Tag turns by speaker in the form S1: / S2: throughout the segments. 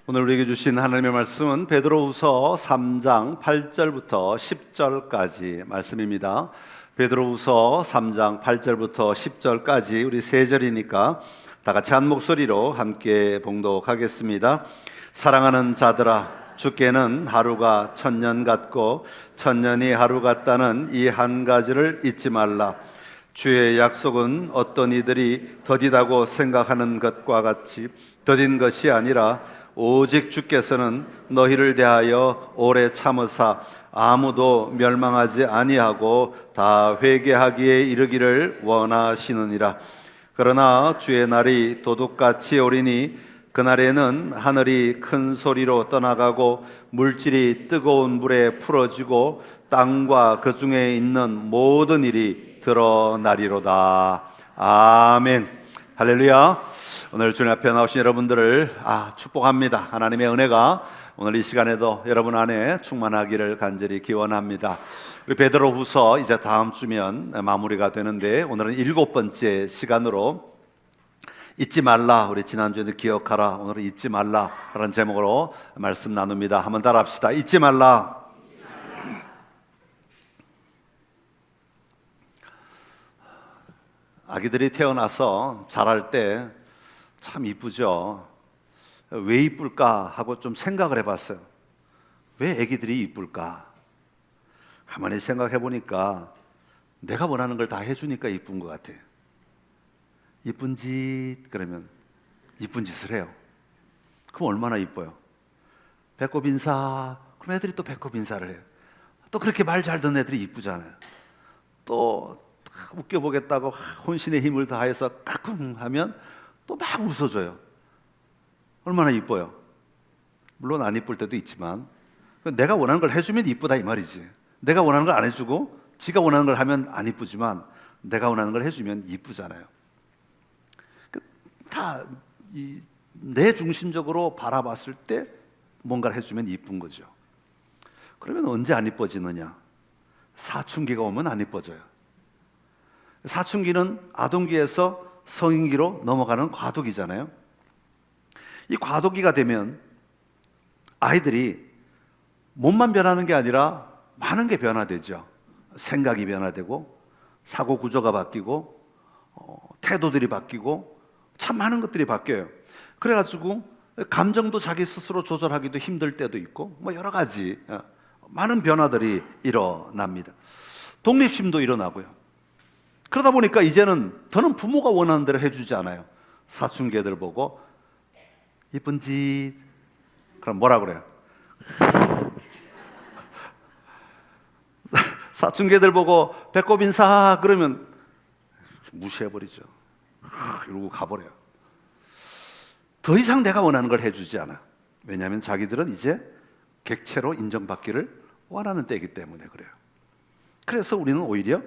S1: 오늘 우리에게 주신 하나님의 말씀은 베드로후서 3장 8절부터 10절까지 말씀입니다. 베드로후서 3장 8절부터 10절까지 우리 세 절이니까 다 같이 한 목소리로 함께 봉독하겠습니다. 사랑하는 자들아, 주께는 하루가 천년 같고 천년이 하루 같다는 이 한 가지를 잊지 말라. 주의 약속은 어떤 이들이 더디다고 생각하는 것과 같이 더딘 것이 아니라 오직 주께서는 너희를 대하여 오래 참으사 아무도 멸망하지 아니하고 다 회개하기에 이르기를 원하시느니라. 그러나 주의 날이 도둑같이 오리니 그날에는 하늘이 큰 소리로 떠나가고 물질이 뜨거운 물에 풀어지고 땅과 그 중에 있는 모든 일이 드러나리로다. 아멘. 할렐루야. 오늘 주님 앞에 나오신 여러분들을 축복합니다. 하나님의 은혜가 오늘 이 시간에도 여러분 안에 충만하기를 간절히 기원합니다. 우리 베드로후서 이제 다음 주면 마무리가 되는데 오늘은 7번째 시간으로 잊지 말라, 우리 지난주에도 기억하라, 오늘은 잊지 말라라는 제목으로 말씀 나눕니다. 한번 따라합시다. 잊지 말라. 아기들이 태어나서 자랄 때 참 이쁘죠. 왜 이쁠까 하고 좀 생각을 해봤어요. 왜 아기들이 이쁠까? 가만히 생각해 보니까 내가 원하는 걸 다 해주니까 이쁜 것 같아. 이쁜 짓 그러면 이쁜 짓을 해요. 그럼 얼마나 이뻐요. 배꼽 인사, 그럼 애들이 또 배꼽 인사를 해요. 또 그렇게 말 잘 듣는 애들이 이쁘잖아요. 또 웃겨보겠다고 혼신의 힘을 다해서 까꿍 하면 또 막 웃어줘요. 얼마나 이뻐요. 물론 안 이쁠 때도 있지만 내가 원하는 걸 해주면 이쁘다 이 말이지. 내가 원하는 걸 안 해주고 지가 원하는 걸 하면 안 이쁘지만 내가 원하는 걸 해주면 이쁘잖아요. 다 내 중심적으로 바라봤을 때 뭔가를 해주면 이쁜 거죠. 그러면 언제 안 이뻐지느냐? 사춘기가 오면 안 이뻐져요. 사춘기는 아동기에서 성인기로 넘어가는 과도기잖아요. 이 과도기가 되면 아이들이 몸만 변하는 게 아니라 많은 게 변화되죠. 생각이 변화되고 사고 구조가 바뀌고 태도들이 바뀌고 참 많은 것들이 바뀌어요. 그래가지고 감정도 자기 스스로 조절하기도 힘들 때도 있고 뭐 여러 가지 많은 변화들이 일어납니다. 독립심도 일어나고요. 그러다 보니까 이제는 더는 부모가 원하는 대로 해주지 않아요. 사춘기 애들 보고 이쁜 짓 그럼 뭐라 그래요? 사춘기 애들 보고 배꼽 인사 그러면 무시해버리죠. 이러고 가버려요. 더 이상 내가 원하는 걸 해주지 않아. 왜냐하면 자기들은 이제 객체로 인정받기를 원하는 때이기 때문에 그래요. 그래서 우리는 오히려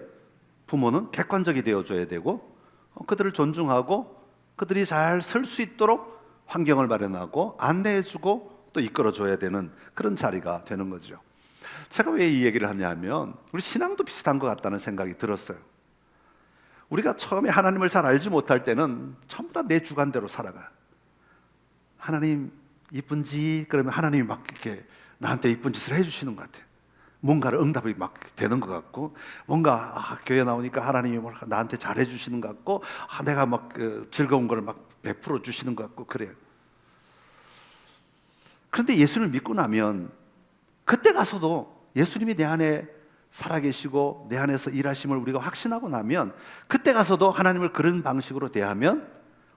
S1: 부모는 객관적이 되어줘야 되고 그들을 존중하고 그들이 잘 설 수 있도록 환경을 마련하고 안내해주고 또 이끌어줘야 되는 그런 자리가 되는 거죠. 제가 왜 이 얘기를 하냐면 우리 신앙도 비슷한 것 같다는 생각이 들었어요. 우리가 처음에 하나님을 잘 알지 못할 때는 전부 다 내 주관대로 살아가. 하나님 이쁜 짓 그러면 하나님이 막 이렇게 나한테 이쁜 짓을 해주시는 것 같아. 뭔가를 응답이 막 되는 것 같고 뭔가 교회 나오니까 하나님이 나한테 잘해 주시는 것 같고 내가 막 즐거운 걸 막 베풀어 주시는 것 같고 그래요. 그런데 예수를 믿고 나면 그때 가서도 예수님이 내 안에 살아계시고 내 안에서 일하심을 우리가 확신하고 나면 그때 가서도 하나님을 그런 방식으로 대하면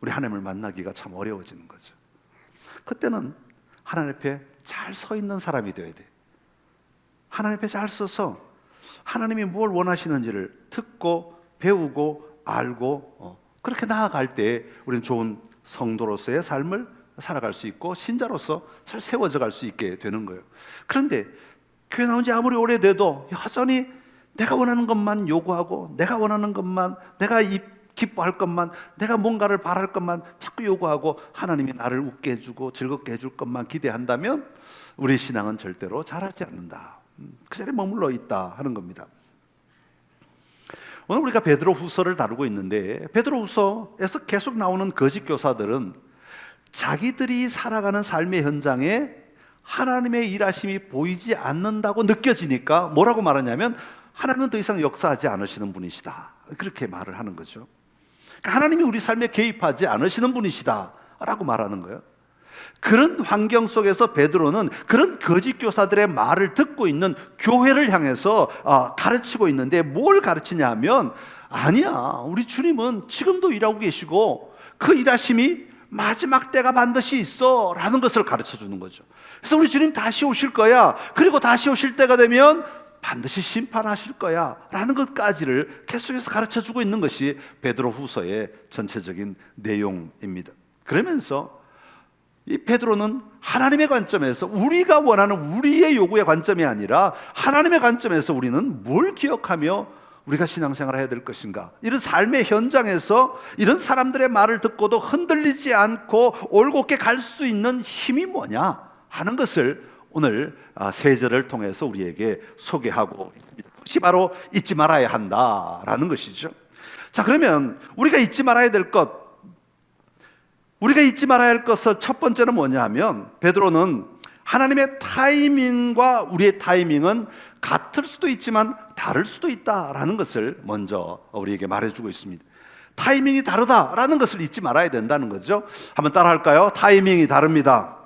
S1: 우리 하나님을 만나기가 참 어려워지는 거죠. 그때는 하나님 앞에 잘 서 있는 사람이 되어야 돼. 하나님 앞에 잘 서서 하나님이 뭘 원하시는지를 듣고 배우고 알고 그렇게 나아갈 때 우리는 좋은 성도로서의 삶을 살아갈 수 있고 신자로서 잘 세워져 갈 수 있게 되는 거예요. 그런데 교회 나온 지 아무리 오래돼도 여전히 내가 원하는 것만 요구하고 내가 원하는 것만 내가 기뻐할 것만 내가 뭔가를 바랄 것만 자꾸 요구하고 하나님이 나를 웃게 해주고 즐겁게 해줄 것만 기대한다면 우리 신앙은 절대로 자라지 않는다. 그 자리에 머물러 있다 하는 겁니다. 오늘 우리가 베드로후서를 다루고 있는데 베드로후서에서 계속 나오는 거짓 교사들은 자기들이 살아가는 삶의 현장에 하나님의 일하심이 보이지 않는다고 느껴지니까 뭐라고 말하냐면 하나님은 더 이상 역사하지 않으시는 분이시다, 그렇게 말을 하는 거죠. 그러니까 하나님이 우리 삶에 개입하지 않으시는 분이시다 라고 말하는 거예요. 그런 환경 속에서 베드로는 그런 거짓 교사들의 말을 듣고 있는 교회를 향해서 가르치고 있는데, 뭘 가르치냐 하면, 아니야, 우리 주님은 지금도 일하고 계시고 그 일하심이 마지막 때가 반드시 있어 라는 것을 가르쳐 주는 거죠. 그래서 우리 주님 다시 오실 거야, 그리고 다시 오실 때가 되면 반드시 심판하실 거야 라는 것까지를 계속해서 가르쳐 주고 있는 것이 베드로 후서의 전체적인 내용입니다. 그러면서 이 베드로는 하나님의 관점에서, 우리가 원하는 우리의 요구의 관점이 아니라 하나님의 관점에서 우리는 뭘 기억하며 우리가 신앙생활을 해야 될 것인가, 이런 삶의 현장에서 이런 사람들의 말을 듣고도 흔들리지 않고 올곧게 갈 수 있는 힘이 뭐냐 하는 것을 오늘 세 절을 통해서 우리에게 소개하고 있습니다. 그것이 바로 잊지 말아야 한다라는 것이죠. 자, 그러면 우리가 잊지 말아야 될 것, 우리가 잊지 말아야 할 것은 첫 번째는 뭐냐 하면, 베드로는 하나님의 타이밍과 우리의 타이밍은 같을 수도 있지만 다를 수도 있다라는 것을 먼저 우리에게 말해주고 있습니다. 타이밍이 다르다라는 것을 잊지 말아야 된다는 거죠. 한번 따라 할까요? 타이밍이 다릅니다.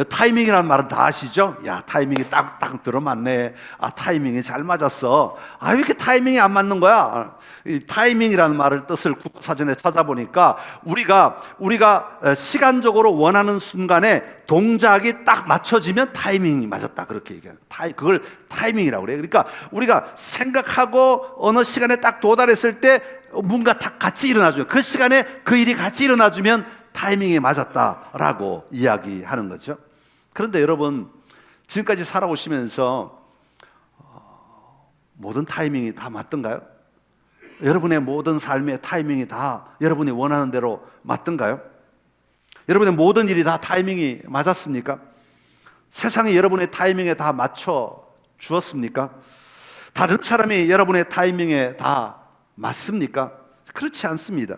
S1: 타이밍이라는 말은 다 아시죠? 야, 타이밍이 딱 들어맞네. 타이밍이 잘 맞았어. 왜 이렇게 타이밍이 안 맞는 거야? 이 타이밍이라는 말을 뜻을 국어사전에 찾아보니까 우리가 시간적으로 원하는 순간에 동작이 딱 맞춰지면 타이밍이 맞았다, 그렇게 얘기해요. 그걸 타이밍이라고 그래요. 그러니까 우리가 생각하고 어느 시간에 딱 도달했을 때 뭔가 딱 같이 일어나주면, 그 시간에 그 일이 같이 일어나주면 타이밍이 맞았다라고 이야기하는 거죠. 그런데 여러분, 지금까지 살아오시면서 모든 타이밍이 다 맞던가요? 여러분의 모든 삶의 타이밍이 다 여러분이 원하는 대로 맞던가요? 여러분의 모든 일이 다 타이밍이 맞았습니까? 세상이 여러분의 타이밍에 다 맞춰 주었습니까? 다른 사람이 여러분의 타이밍에 다 맞습니까? 그렇지 않습니다.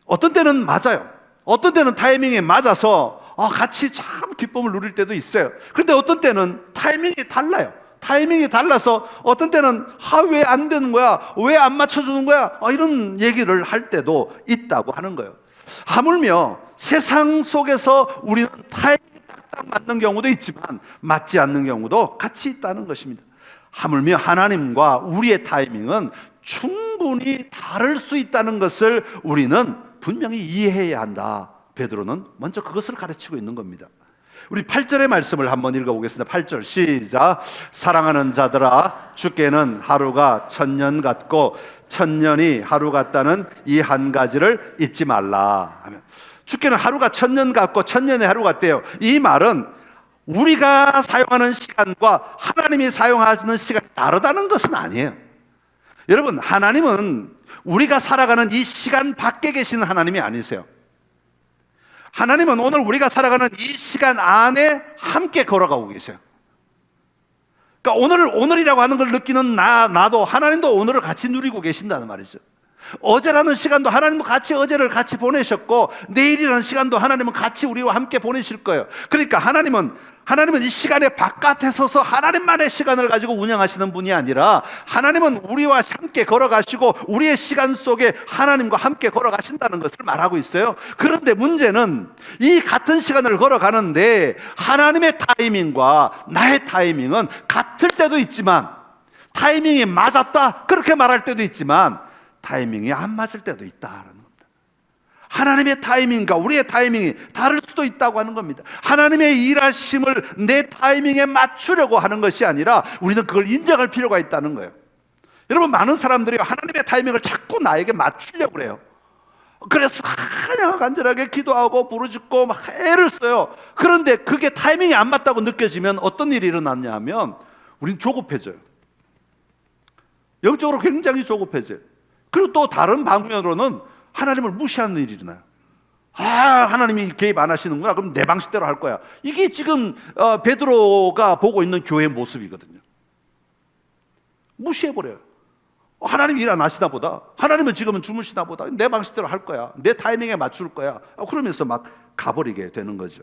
S1: 어떤 때는 맞아요. 어떤 때는 타이밍에 맞아서 같이 참 기쁨을 누릴 때도 있어요. 그런데 어떤 때는 타이밍이 달라요. 타이밍이 달라서 어떤 때는 왜 안 되는 거야? 왜 안 맞춰주는 거야? 이런 얘기를 할 때도 있다고 하는 거예요. 하물며 세상 속에서 우리는 타이밍이 딱 맞는 경우도 있지만 맞지 않는 경우도 같이 있다는 것입니다. 하물며 하나님과 우리의 타이밍은 충분히 다를 수 있다는 것을 우리는 분명히 이해해야 한다. 베드로는 먼저 그것을 가르치고 있는 겁니다. 우리 8절의 말씀을 한번 읽어보겠습니다. 8절 시작. 사랑하는 자들아, 주께는 하루가 천년 같고 천년이 하루 같다는 이 한 가지를 잊지 말라 하면, 주께는 하루가 천년 같고 천년의 하루 같대요. 이 말은 우리가 사용하는 시간과 하나님이 사용하는 시간이 다르다는 것은 아니에요. 여러분, 하나님은 우리가 살아가는 이 시간 밖에 계시는 하나님이 아니세요. 하나님은 오늘 우리가 살아가는 이 시간 안에 함께 걸어가고 계세요. 그러니까 오늘이라고 하는 걸 느끼는 나도 하나님도 오늘을 같이 누리고 계신다는 말이죠. 어제라는 시간도 하나님은 같이 어제를 같이 보내셨고, 내일이라는 시간도 하나님은 같이 우리와 함께 보내실 거예요. 그러니까 하나님은 이 시간의 바깥에 서서 하나님만의 시간을 가지고 운영하시는 분이 아니라, 하나님은 우리와 함께 걸어가시고 우리의 시간 속에 하나님과 함께 걸어가신다는 것을 말하고 있어요. 그런데 문제는 이 같은 시간을 걸어가는데 하나님의 타이밍과 나의 타이밍은 같을 때도 있지만, 타이밍이 맞았다 그렇게 말할 때도 있지만 타이밍이 안 맞을 때도 있다라는 겁니다. 하나님의 타이밍과 우리의 타이밍이 다를 수도 있다고 하는 겁니다. 하나님의 일하심을 내 타이밍에 맞추려고 하는 것이 아니라 우리는 그걸 인정할 필요가 있다는 거예요. 여러분, 많은 사람들이 하나님의 타이밍을 자꾸 나에게 맞추려고 그래요. 그래서 그냥 간절하게 기도하고 부르짖고 막 애를 써요. 그런데 그게 타이밍이 안 맞다고 느껴지면 어떤 일이 일어났냐 하면 우린 조급해져요. 영적으로 굉장히 조급해져요. 그리고 또 다른 방면으로는 하나님을 무시하는 일이 일어나요. 하나님이 개입 안 하시는구나, 그럼 내 방식대로 할 거야. 이게 지금 베드로가 보고 있는 교회의 모습이거든요. 무시해버려요. 하나님 일 안 하시나 보다. 하나님은 지금은 주무시나 보다. 내 방식대로 할 거야. 내 타이밍에 맞출 거야. 그러면서 막 가버리게 되는 거죠.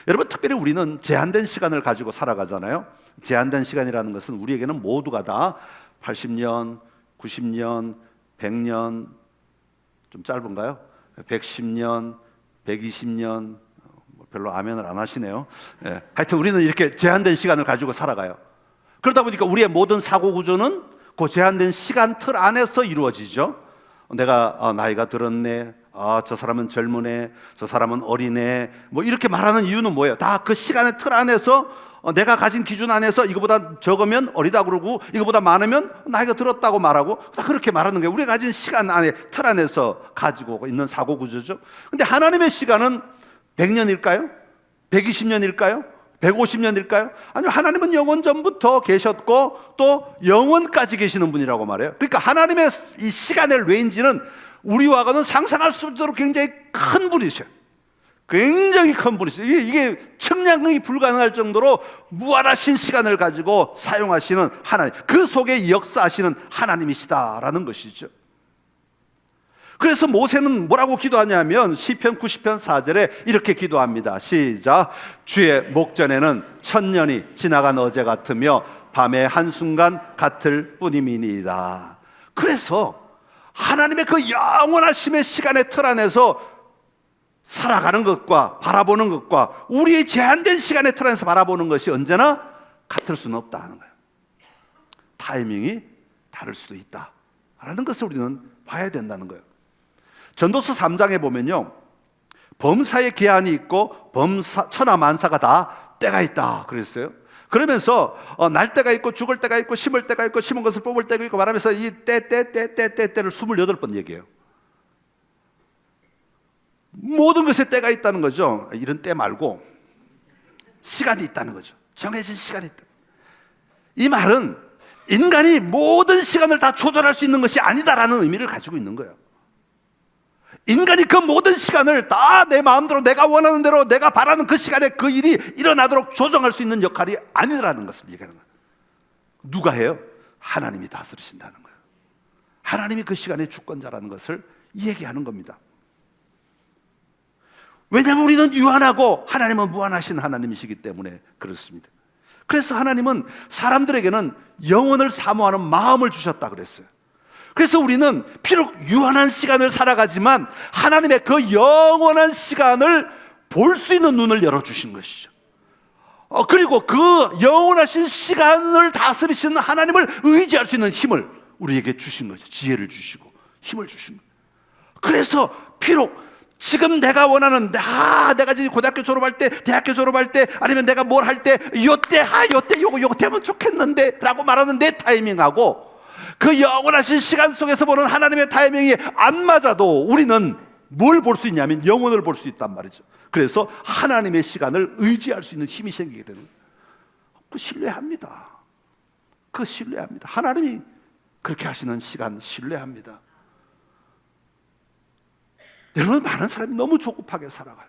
S1: 여러분, 특별히 우리는 제한된 시간을 가지고 살아가잖아요. 제한된 시간이라는 것은 우리에게는 모두가 다 80년, 90년, 100년, 좀 짧은가요? 110년, 120년, 별로 아멘을 안 하시네요. 하여튼 우리는 이렇게 제한된 시간을 가지고 살아가요. 그러다 보니까 우리의 모든 사고 구조는 그 제한된 시간 틀 안에서 이루어지죠. 내가 나이가 들었네, 저 사람은 젊으네, 저 사람은 어리네, 뭐 이렇게 말하는 이유는 뭐예요? 다 그 시간의 틀 안에서 내가 가진 기준 안에서 이거보다 적으면 어리다 그러고 이거보다 많으면 나이가 들었다고 말하고 다 그렇게 말하는 거예요. 우리가 가진 시간 안에 틀 안에서 가지고 있는 사고 구조죠. 근데 하나님의 시간은 100년일까요? 120년일까요? 150년일까요? 아니요, 하나님은 영원 전부터 계셨고 또 영원까지 계시는 분이라고 말해요. 그러니까 하나님의 이 시간의 레인지는 우리와는 상상할 수 없도록 굉장히 큰 분이셔요. 굉장히 큰 분이세요. 이게 측량이 불가능할 정도로 무한하신 시간을 가지고 사용하시는 하나님, 그 속에 역사하시는 하나님이시다라는 것이죠. 그래서 모세는 뭐라고 기도하냐면 시편 90편 4절에 이렇게 기도합니다. 시작. 주의 목전에는 천년이 지나간 어제 같으며 밤의 한순간 같을 뿐임이니이다. 그래서 하나님의 그 영원하심의 시간의 틀 안에서 살아가는 것과 바라보는 것과 우리의 제한된 시간의 틀 안에서 바라보는 것이 언제나 같을 수는 없다는 거예요. 타이밍이 다를 수도 있다라는 것을 우리는 봐야 된다는 거예요. 전도서 3장에 보면요, 범사의 기한이 있고 천하 만사가 다 때가 있다 그랬어요. 그러면서 날 때가 있고 죽을 때가 있고 심을 때가 있고 심은 것을 뽑을 때가 있고 말하면서 이 때를 28번 얘기해요. 모든 것에 때가 있다는 거죠. 이런 때 말고 시간이 있다는 거죠. 정해진 시간이 있다. 이 말은 인간이 모든 시간을 다 조절할 수 있는 것이 아니다라는 의미를 가지고 있는 거예요. 인간이 그 모든 시간을 다 내 마음대로 내가 원하는 대로 내가 바라는 그 시간에 그 일이 일어나도록 조정할 수 있는 역할이 아니라는 것을 얘기하는 거예요. 누가 해요? 하나님이 다스리신다는 거예요. 하나님이 그 시간의 주권자라는 것을 얘기하는 겁니다. 왜냐하면 우리는 유한하고 하나님은 무한하신 하나님이시기 때문에 그렇습니다. 그래서 하나님은 사람들에게는 영원을 사모하는 마음을 주셨다 그랬어요. 그래서 우리는 비록 유한한 시간을 살아가지만 하나님의 그 영원한 시간을 볼 수 있는 눈을 열어주신 것이죠. 그리고 그 영원하신 시간을 다스리시는 하나님을 의지할 수 있는 힘을 우리에게 주신 거죠. 지혜를 주시고 힘을 주신 거예요. 그래서 비록 지금 내가 원하는 내가 지금 고등학교 졸업할 때, 대학교 졸업할 때, 아니면 내가 뭘 할 때 요때 요거 되면 좋겠는데 라고 말하는 내 타이밍하고 그 영원하신 시간 속에서 보는 하나님의 타이밍이 안 맞아도 우리는 뭘 볼 수 있냐면 영혼을 볼 수 있단 말이죠. 그래서 하나님의 시간을 의지할 수 있는 힘이 생기게 되는 거예요. 그 신뢰합니다. 하나님이 그렇게 하시는 시간 신뢰합니다. 여러분, 많은 사람이 너무 조급하게 살아가요.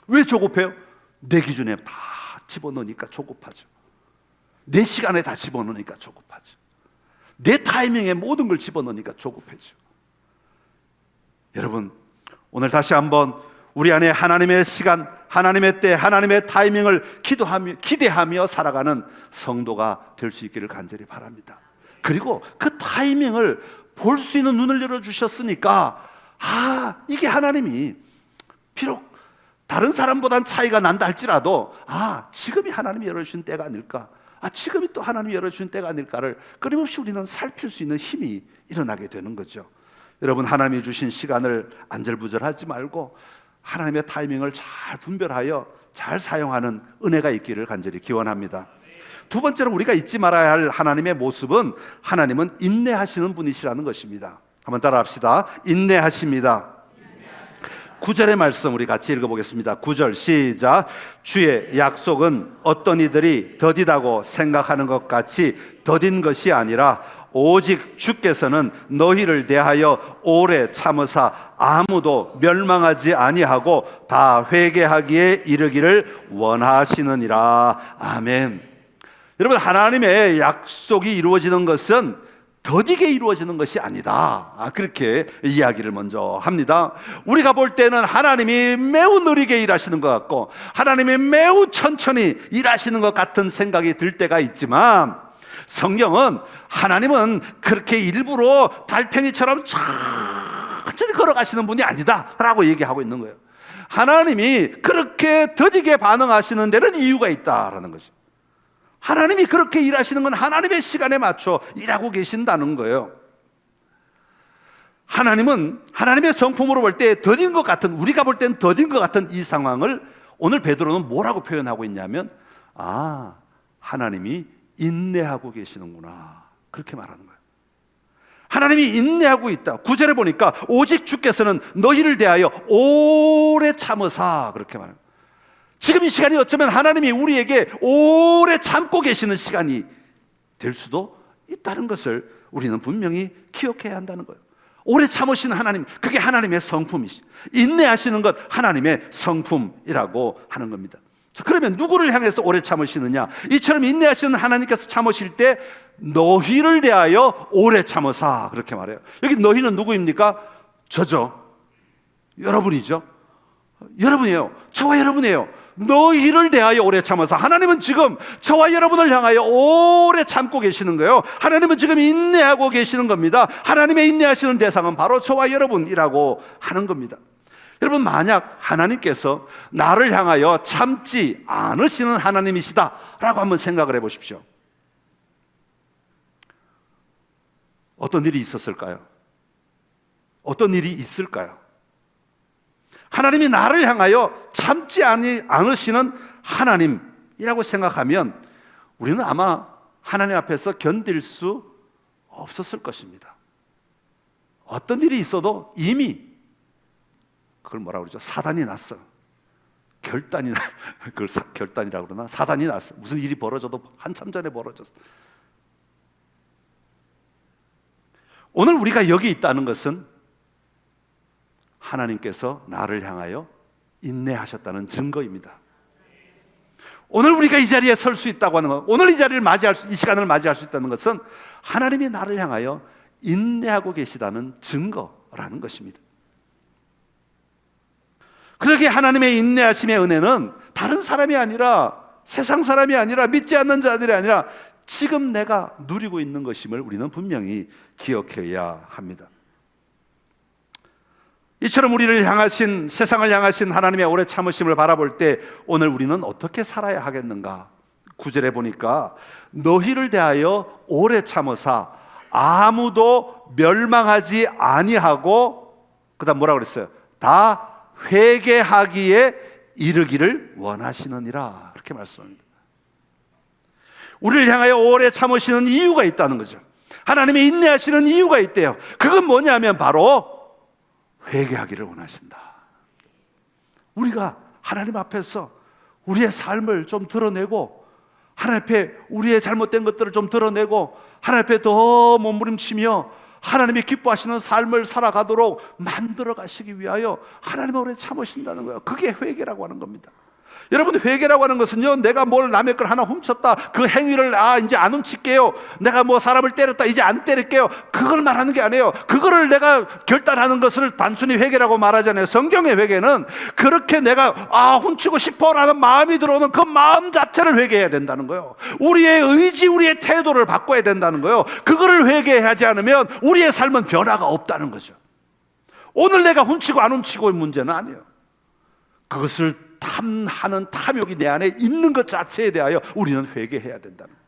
S1: 왜 조급해요? 내 기준에 다 집어넣으니까 조급하죠. 내 시간에 다 집어넣으니까 조급하죠. 내 타이밍에 모든 걸 집어넣으니까 조급해져. 여러분, 오늘 다시 한번 우리 안에 하나님의 시간, 하나님의 때, 하나님의 타이밍을 기대하며 살아가는 성도가 될 수 있기를 간절히 바랍니다. 그리고 그 타이밍을 볼 수 있는 눈을 열어주셨으니까 이게 하나님이 비록 다른 사람보단 차이가 난다 할지라도 지금이 하나님이 열어주신 때가 아닐까, 지금이 또 하나님이 열어주신 때가 아닐까를 끊임없이 우리는 살필 수 있는 힘이 일어나게 되는 거죠. 여러분, 하나님이 주신 시간을 안절부절하지 말고 하나님의 타이밍을 잘 분별하여 잘 사용하는 은혜가 있기를 간절히 기원합니다. 두 번째로 우리가 잊지 말아야 할 하나님의 모습은 하나님은 인내하시는 분이시라는 것입니다. 한번 따라합시다. 인내하십니다. 9절의 말씀 우리 같이 읽어보겠습니다. 9절 시작. 주의 약속은 어떤 이들이 더디다고 생각하는 것 같이 더딘 것이 아니라 오직 주께서는 너희를 대하여 오래 참으사 아무도 멸망하지 아니하고 다 회개하기에 이르기를 원하시느니라. 아멘. 여러분, 하나님의 약속이 이루어지는 것은 더디게 이루어지는 것이 아니다. 그렇게 이야기를 먼저 합니다. 우리가 볼 때는 하나님이 매우 느리게 일하시는 것 같고 하나님이 매우 천천히 일하시는 것 같은 생각이 들 때가 있지만, 성경은 하나님은 그렇게 일부러 달팽이처럼 천천히 걸어가시는 분이 아니다 라고 얘기하고 있는 거예요. 하나님이 그렇게 더디게 반응하시는 데는 이유가 있다라는 거죠. 하나님이 그렇게 일하시는 건 하나님의 시간에 맞춰 일하고 계신다는 거예요. 하나님은 하나님의 성품으로 볼 때 더딘 것 같은, 우리가 볼 때는 더딘 것 같은 이 상황을 오늘 베드로는 뭐라고 표현하고 있냐면, 하나님이 인내하고 계시는구나, 그렇게 말하는 거예요. 하나님이 인내하고 있다. 9절에 보니까 오직 주께서는 너희를 대하여 오래 참으사, 그렇게 말합니다. 지금 이 시간이 어쩌면 하나님이 우리에게 오래 참고 계시는 시간이 될 수도 있다는 것을 우리는 분명히 기억해야 한다는 거예요. 오래 참으시는 하나님, 그게 하나님의 성품이시죠. 인내하시는 것, 하나님의 성품이라고 하는 겁니다. 자, 그러면 누구를 향해서 오래 참으시느냐? 이처럼 인내하시는 하나님께서 참으실 때 너희를 대하여 오래 참으사, 그렇게 말해요. 여기 너희는 누구입니까? 저죠. 여러분이죠. 여러분이에요. 저와 여러분이에요. 너희를 대하여 오래 참아서, 하나님은 지금 저와 여러분을 향하여 오래 참고 계시는 거예요. 하나님은 지금 인내하고 계시는 겁니다. 하나님의 인내하시는 대상은 바로 저와 여러분이라고 하는 겁니다. 여러분, 만약 하나님께서 나를 향하여 참지 않으시는 하나님이시다라고 한번 생각을 해보십시오. 어떤 일이 있었을까요? 어떤 일이 있을까요? 하나님이 나를 향하여 참지 않으시는 하나님이라고 생각하면 우리는 아마 하나님 앞에서 견딜 수 없었을 것입니다. 어떤 일이 있어도 이미 그걸 뭐라고 그러죠? 사단이 났어. 그걸 결단이라고 그러나? 사단이 났어. 무슨 일이 벌어져도 한참 전에 벌어졌어. 오늘 우리가 여기 있다는 것은 하나님께서 나를 향하여 인내하셨다는 증거입니다. 오늘 우리가 이 자리에 설 수 있다고 하는 것, 오늘 이 자리를 이 시간을 맞이할 수 있다는 것은 하나님이 나를 향하여 인내하고 계시다는 증거라는 것입니다. 그러기에 하나님의 인내하심의 은혜는 다른 사람이 아니라, 세상 사람이 아니라, 믿지 않는 자들이 아니라 지금 내가 누리고 있는 것임을 우리는 분명히 기억해야 합니다. 이처럼 우리를 향하신, 세상을 향하신 하나님의 오래 참으심을 바라볼 때 오늘 우리는 어떻게 살아야 하겠는가? 9절에 보니까 너희를 대하여 오래 참으사 아무도 멸망하지 아니하고, 그 다음 뭐라고 그랬어요? 다 회개하기에 이르기를 원하시느니라, 그렇게 말씀합니다. 우리를 향하여 오래 참으시는 이유가 있다는 거죠. 하나님이 인내하시는 이유가 있대요. 그건 뭐냐면 바로 회개하기를 원하신다. 우리가 하나님 앞에서 우리의 삶을 좀 드러내고, 하나님 앞에 우리의 잘못된 것들을 좀 드러내고, 하나님 앞에 더 몸부림치며 하나님이 기뻐하시는 삶을 살아가도록 만들어 가시기 위하여 하나님은 오래 참으신다는 거예요. 그게 회개라고 하는 겁니다. 여러분, 회개라고 하는 것은요, 내가 뭘 남의 걸 하나 훔쳤다, 그 행위를 이제 안 훔칠게요, 내가 뭐 사람을 때렸다, 이제 안 때릴게요, 그걸 말하는 게 아니에요. 그거를 내가 결단하는 것을 단순히 회개라고 말하잖아요. 성경의 회개는 그렇게 내가 훔치고 싶어라는 마음이 들어오는 그 마음 자체를 회개해야 된다는 거예요. 우리의 의지, 우리의 태도를 바꿔야 된다는 거예요. 그거를 회개하지 않으면 우리의 삶은 변화가 없다는 거죠. 오늘 내가 훔치고 안 훔치고의 문제는 아니에요. 그것을 탐하는 탐욕이 내 안에 있는 것 자체에 대하여 우리는 회개해야 된다는 거예요.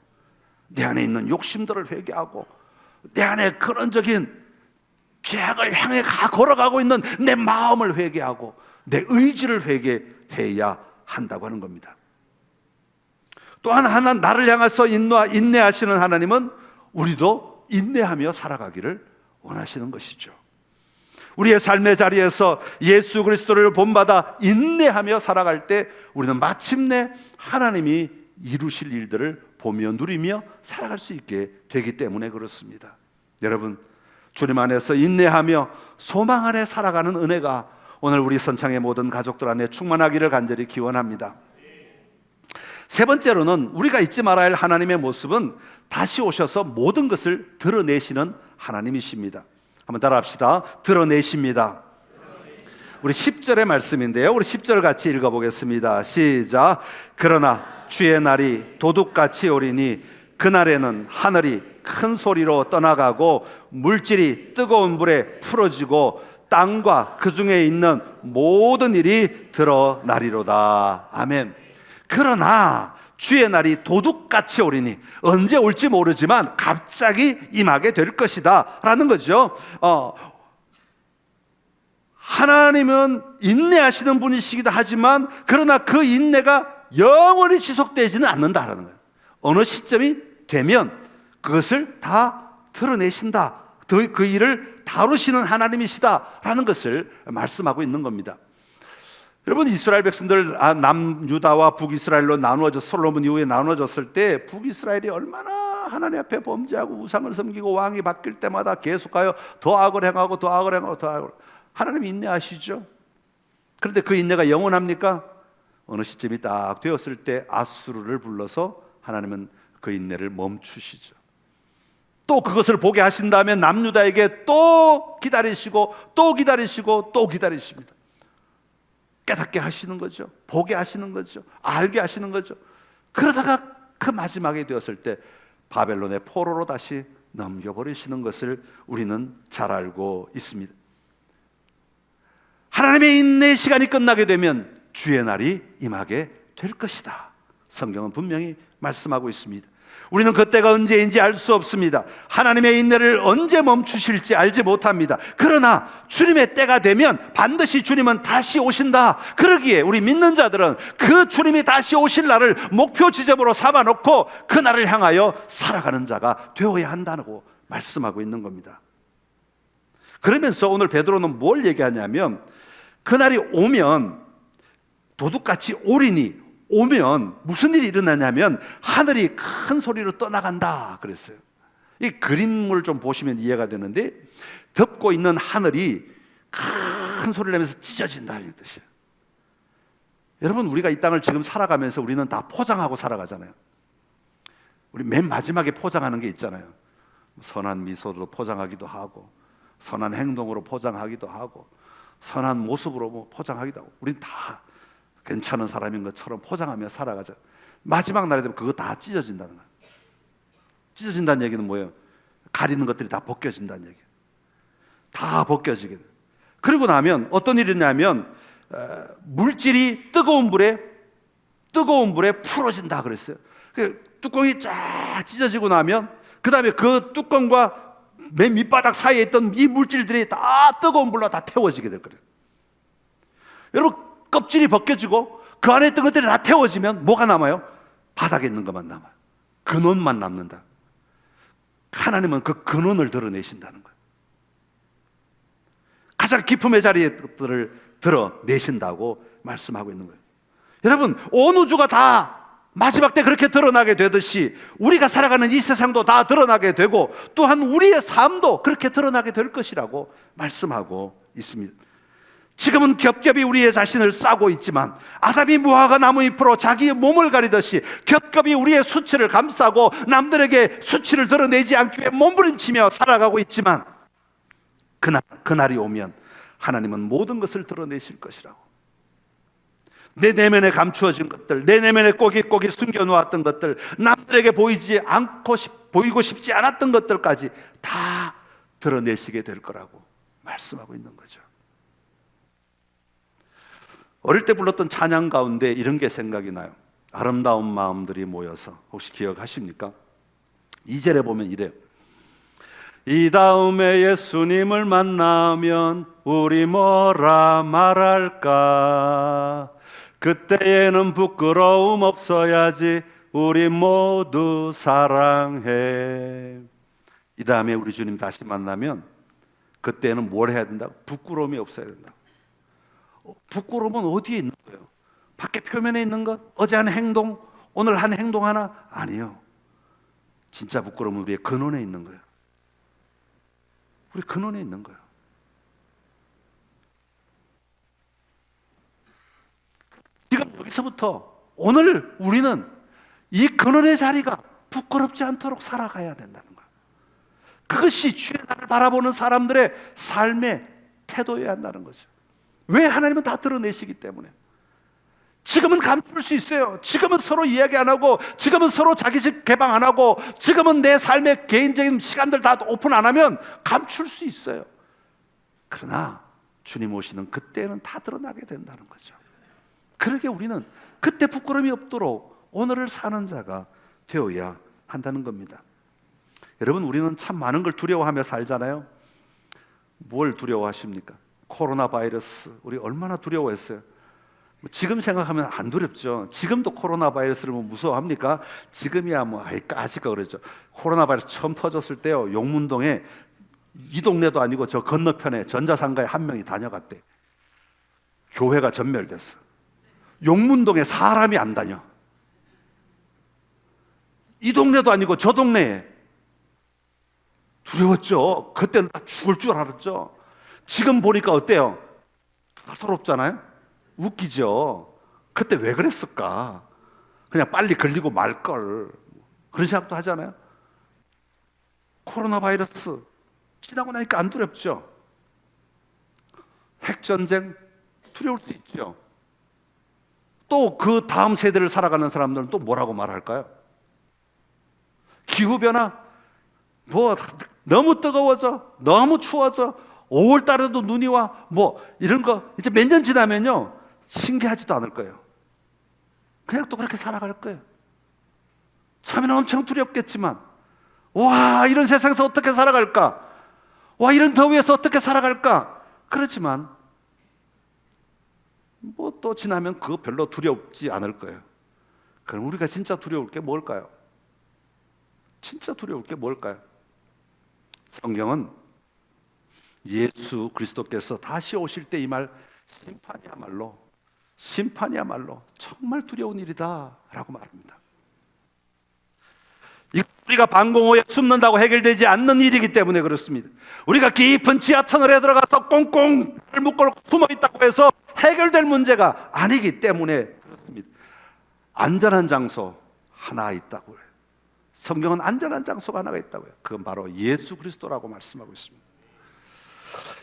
S1: 내 안에 있는 욕심들을 회개하고, 내 안에 근원적인 죄악을 향해 걸어가고 있는 내 마음을 회개하고, 내 의지를 회개해야 한다고 하는 겁니다. 또한 하나, 나를 향해서 인내하시는 하나님은 우리도 인내하며 살아가기를 원하시는 것이죠. 우리의 삶의 자리에서 예수 그리스도를 본받아 인내하며 살아갈 때 우리는 마침내 하나님이 이루실 일들을 보며 누리며 살아갈 수 있게 되기 때문에 그렇습니다. 여러분, 주님 안에서 인내하며 소망 안에 살아가는 은혜가 오늘 우리 선창의 모든 가족들 안에 충만하기를 간절히 기원합니다. 세 번째로는 우리가 잊지 말아야 할 하나님의 모습은 다시 오셔서 모든 것을 드러내시는 하나님이십니다. 한번 따라합시다. 드러내십니다. 우리 10절의 말씀인데요, 우리 10절 같이 읽어보겠습니다. 시작. 그러나 주의 날이 도둑같이 오리니 그날에는 하늘이 큰 소리로 떠나가고 물질이 뜨거운 불에 풀어지고 땅과 그 중에 있는 모든 일이 드러나리로다. 아멘. 그러나 주의 날이 도둑같이 오리니, 언제 올지 모르지만 갑자기 임하게 될 것이다 라는 거죠. 하나님은 인내하시는 분이시기도 하지만 그러나 그 인내가 영원히 지속되지는 않는다라는 거예요. 어느 시점이 되면 그것을 다 드러내신다, 그 일을 다루시는 하나님이시다라는 것을 말씀하고 있는 겁니다. 여러분, 이스라엘 백성들 남유다와 북이스라엘로 나누어져 솔로몬 이후에 나누어졌을 때 북이스라엘이 얼마나 하나님 앞에 범죄하고 우상을 섬기고 왕이 바뀔 때마다 계속하여 더 악을 행하고 더 악을 행하고 더 악을. 하나님이 인내하시죠. 그런데 그 인내가 영원합니까? 어느 시점이 딱 되었을 때 아수르를 불러서 하나님은 그 인내를 멈추시죠. 또 그것을 보게 하신 다음에 남유다에게 또 기다리시고 또 기다리시고 또 기다리십니다. 깨닫게 하시는 거죠. 보게 하시는 거죠. 알게 하시는 거죠. 그러다가 그 마지막에 되었을 때 바벨론의 포로로 다시 넘겨버리시는 것을 우리는 잘 알고 있습니다. 하나님의 인내의 시간이 끝나게 되면 주의 날이 임하게 될 것이다. 성경은 분명히 말씀하고 있습니다. 우리는 그때가 언제인지 알 수 없습니다. 하나님의 인내를 언제 멈추실지 알지 못합니다. 그러나 주님의 때가 되면 반드시 주님은 다시 오신다. 그러기에 우리 믿는 자들은 그 주님이 다시 오실 날을 목표 지점으로 삼아놓고 그 날을 향하여 살아가는 자가 되어야 한다고 말씀하고 있는 겁니다. 그러면서 오늘 베드로는 뭘 얘기하냐면, 그날이 오면 도둑같이 오리니, 오면 무슨 일이 일어나냐면 하늘이 큰 소리로 떠나간다 그랬어요. 이 그림을 좀 보시면 이해가 되는데, 덮고 있는 하늘이 큰 소리를 내면서 찢어진다는 뜻이에요. 여러분, 우리가 이 땅을 지금 살아가면서 우리는 다 포장하고 살아가잖아요. 우리 맨 마지막에 포장하는 게 있잖아요. 선한 미소로 포장하기도 하고, 선한 행동으로 포장하기도 하고, 선한 모습으로 뭐 포장하기도 하고, 우린 다 괜찮은 사람인 것처럼 포장하며 살아가죠. 마지막 날이 되면 그거 다 찢어진다는 거예요. 찢어진다는 얘기는 뭐예요? 가리는 것들이 다 벗겨진다는 얘기예요. 다 벗겨지게 돼요. 그리고 나면 어떤 일이 있냐면 물질이 뜨거운 불에 풀어진다 그랬어요. 뚜껑이 쫙 찢어지고 나면 그 다음에 그 뚜껑과 맨 밑바닥 사이에 있던 이 물질들이 다 뜨거운 불로 다 태워지게 될 거예요. 여러분, 껍질이 벗겨지고 그 안에 있던 것들이 다 태워지면 뭐가 남아요? 바닥에 있는 것만 남아요. 근원만 남는다. 하나님은 그 근원을 드러내신다는 거예요. 가장 깊음의 자리에 것들을 드러내신다고 말씀하고 있는 거예요. 여러분, 온 우주가 다 마지막 때 그렇게 드러나게 되듯이 우리가 살아가는 이 세상도 다 드러나게 되고, 또한 우리의 삶도 그렇게 드러나게 될 것이라고 말씀하고 있습니다. 지금은 겹겹이 우리의 자신을 싸고 있지만 아담이 무화과 나무 잎으로 자기의 몸을 가리듯이 겹겹이 우리의 수치를 감싸고 남들에게 수치를 드러내지 않기 위해 몸부림치며 살아가고 있지만, 그날이 오면 하나님은 모든 것을 드러내실 것이라고. 내 내면에 감추어진 것들, 내 내면에 꼬깃꼬깃 숨겨놓았던 것들, 남들에게 보이고 싶지 않았던 것들까지 다 드러내시게 될 거라고 말씀하고 있는 거죠. 어릴 때 불렀던 찬양 가운데 이런 게 생각이 나요. 아름다운 마음들이 모여서. 혹시 기억하십니까? 2절에 보면 이래요. 이 다음에 예수님을 만나면 우리 뭐라 말할까? 그때에는 부끄러움 없어야지, 우리 모두 사랑해. 이 다음에 우리 주님 다시 만나면 그때는 뭘 해야 된다고? 부끄러움이 없어야 된다고. 부끄러움은 어디에 있는 거예요? 밖에 표면에 있는 것? 어제 한 행동? 오늘 한 행동 하나? 아니요. 진짜 부끄러움은 우리의 근원에 있는 거예요. 우리 근원에 있는 거예요. 지금 여기서부터 오늘 우리는 이 근원의 자리가 부끄럽지 않도록 살아가야 된다는 거예요. 그것이 주의 나를 바라보는 사람들의 삶의 태도여야 한다는 거죠. 왜? 하나님은 다 드러내시기 때문에. 지금은 감출 수 있어요. 지금은 서로 이야기 안 하고, 지금은 서로 자기 집 개방 안 하고, 지금은 내 삶의 개인적인 시간들 다 오픈 안 하면 감출 수 있어요. 그러나 주님 오시는 그때는 다 드러나게 된다는 거죠. 그러게 우리는 그때 부끄러움이 없도록 오늘을 사는 자가 되어야 한다는 겁니다. 여러분, 우리는 참 많은 걸 두려워하며 살잖아요. 뭘 두려워하십니까? 코로나 바이러스, 우리 얼마나 두려워했어요. 지금 생각하면 안 두렵죠. 지금도 코로나 바이러스를 뭐 무서워합니까? 지금이야 뭐 아직까 그랬죠. 코로나 바이러스 처음 터졌을 때요, 용문동에 이 동네도 아니고 저 건너편에 전자상가에 한 명이 다녀갔대. 교회가 전멸됐어. 용문동에 사람이 안 다녀. 이 동네도 아니고 저 동네에. 두려웠죠. 그때는 다 죽을 줄 알았죠. 지금 보니까 어때요? 서럽잖아요. 웃기죠. 그때 왜 그랬을까? 그냥 빨리 걸리고 말걸, 그런 생각도 하잖아요. 코로나 바이러스 지나고 나니까 안 두렵죠. 핵전쟁 두려울 수 있죠. 또 그 다음 세대를 살아가는 사람들은 또 뭐라고 말할까요? 기후변화, 뭐 너무 뜨거워져, 너무 추워져, 5월 달에도 눈이 와, 뭐 이런 거 이제 몇 년 지나면요 신기하지도 않을 거예요. 그냥 또 그렇게 살아갈 거예요. 처음에는 엄청 두렵겠지만, 와, 이런 세상에서 어떻게 살아갈까? 와, 이런 더위에서 어떻게 살아갈까? 그렇지만 뭐 또 지나면 그거 별로 두렵지 않을 거예요. 그럼 우리가 진짜 두려울 게 뭘까요? 진짜 두려울 게 뭘까요? 성경은 예수 그리스도께서 다시 오실 때 이 말, 심판이야말로 정말 두려운 일이다 라고 말합니다. 우리가 방공호에 숨는다고 해결되지 않는 일이기 때문에 그렇습니다. 우리가 깊은 지하 터널에 들어가서 꽁꽁 묶고 숨어 있다고 해서 해결될 문제가 아니기 때문에 그렇습니다. 안전한 장소 하나 있다고요. 성경은 안전한 장소가 하나가 있다고요. 그건 바로 예수 그리스도라고 말씀하고 있습니다.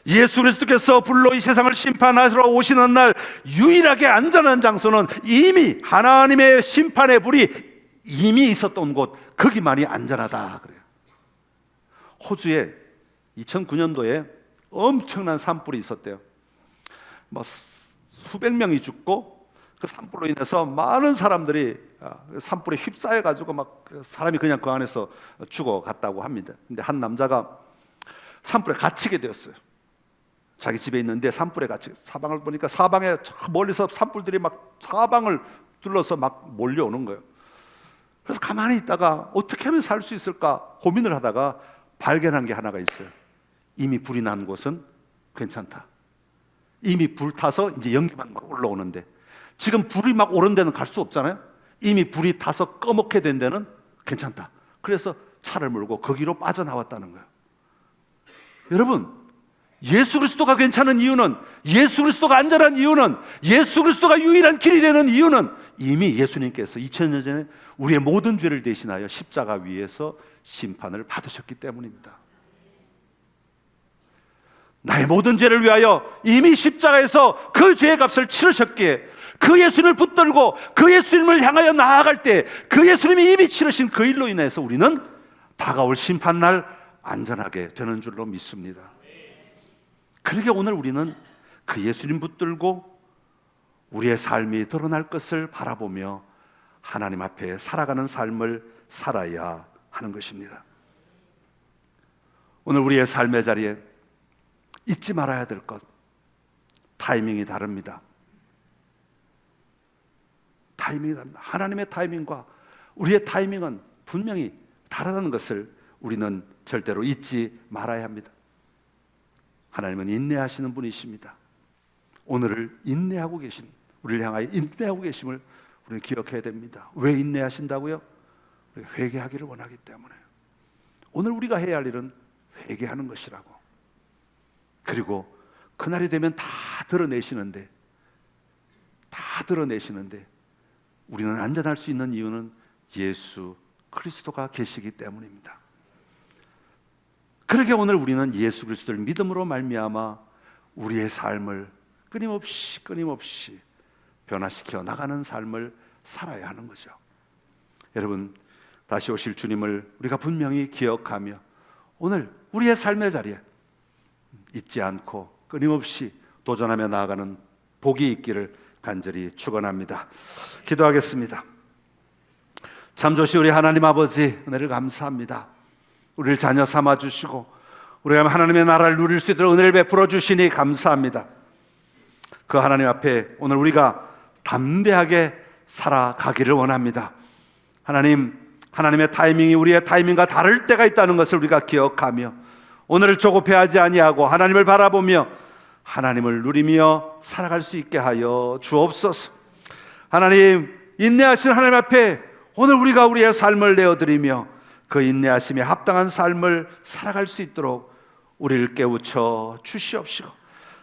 S1: 예수 그리스도께서 불로 이 세상을 심판하러 오시는 날 유일하게 안전한 장소는 이미 하나님의 심판의 불이 이미 있었던 곳, 거기만이 안전하다 그래요. 호주에 2009년도에 엄청난 산불이 있었대요. 뭐 수백 명이 죽고 그 산불로 인해서 많은 사람들이 산불에 휩싸여 가지고 막 사람이 그냥 그 안에서 죽어갔다고 합니다. 근데 한 남자가 산불에 갇히게 되었어요. 자기 집에 있는데 산불에 갇히게, 사방을 보니까 사방에 멀리서 산불들이 막 사방을 둘러서 막 몰려오는 거예요. 그래서 가만히 있다가 어떻게 하면 살 수 있을까 고민을 하다가 발견한 게 하나가 있어요. 이미 불이 난 곳은 괜찮다. 이미 불 타서 이제 연기만 막 올라오는데, 지금 불이 막 오른 데는 갈 수 없잖아요. 이미 불이 타서 꺼먹게 된 데는 괜찮다. 그래서 차를 몰고 거기로 빠져나왔다는 거예요. 여러분, 예수 그리스도가 괜찮은 이유는, 예수 그리스도가 안전한 이유는, 예수 그리스도가 유일한 길이 되는 이유는 이미 예수님께서 2000년 전에 우리의 모든 죄를 대신하여 십자가 위에서 심판을 받으셨기 때문입니다. 나의 모든 죄를 위하여 이미 십자가에서 그 죄의 값을 치르셨기에, 그 예수님을 붙들고 그 예수님을 향하여 나아갈 때 그 예수님이 이미 치르신 그 일로 인해서 우리는 다가올 심판날 안전하게 되는 줄로 믿습니다. 그러게 오늘 우리는 그 예수님 붙들고 우리의 삶이 드러날 것을 바라보며 하나님 앞에 살아가는 삶을 살아야 하는 것입니다. 오늘 우리의 삶의 자리에 잊지 말아야 될 것, 타이밍이 다릅니다. 타이밍이 다릅니다. 하나님의 타이밍과 우리의 타이밍은 분명히 다르다는 것을 우리는 절대로 잊지 말아야 합니다. 하나님은 인내하시는 분이십니다. 오늘을 인내하고 계신, 우리를 향하여 인내하고 계심을 우리는 기억해야 됩니다. 왜 인내하신다고요? 우리가 회개하기를 원하기 때문에. 오늘 우리가 해야 할 일은 회개하는 것이라고. 그리고 그날이 되면 다 드러내시는데 우리는 안전할 수 있는 이유는 예수 그리스도가 계시기 때문입니다. 그러게 오늘 우리는 예수 그리스도를 믿음으로 말미암아 우리의 삶을 끊임없이 변화시켜 나가는 삶을 살아야 하는 거죠. 여러분, 다시 오실 주님을 우리가 분명히 기억하며 오늘 우리의 삶의 자리에 잊지 않고 끊임없이 도전하며 나아가는 복이 있기를 간절히 축원합니다. 기도하겠습니다. 참 좋으신 우리 하나님 아버지, 은혜를 감사합니다. 우리를 자녀 삼아 주시고 우리가 하나님의 나라를 누릴 수 있도록 은혜를 베풀어 주시니 감사합니다. 그 하나님 앞에 오늘 우리가 담대하게 살아가기를 원합니다. 하나님의 타이밍이 우리의 타이밍과 다를 때가 있다는 것을 우리가 기억하며 오늘을 조급해하지 아니하고 하나님을 바라보며 하나님을 누리며 살아갈 수 있게 하여 주옵소서. 하나님, 인내하신 하나님 앞에 오늘 우리가 우리의 삶을 내어드리며 그 인내하심에 합당한 삶을 살아갈 수 있도록 우리를 깨우쳐 주시옵시고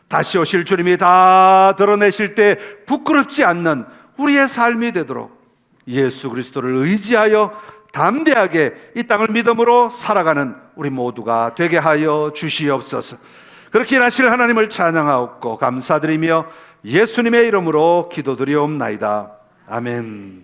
S1: 다시 오실 주님이 다 드러내실 때 부끄럽지 않는 우리의 삶이 되도록 예수 그리스도를 의지하여 담대하게 이 땅을 믿음으로 살아가는 우리 모두가 되게 하여 주시옵소서. 그렇게 일하실 하나님을 찬양하옵고 감사드리며 예수님의 이름으로 기도드리옵나이다. 아멘.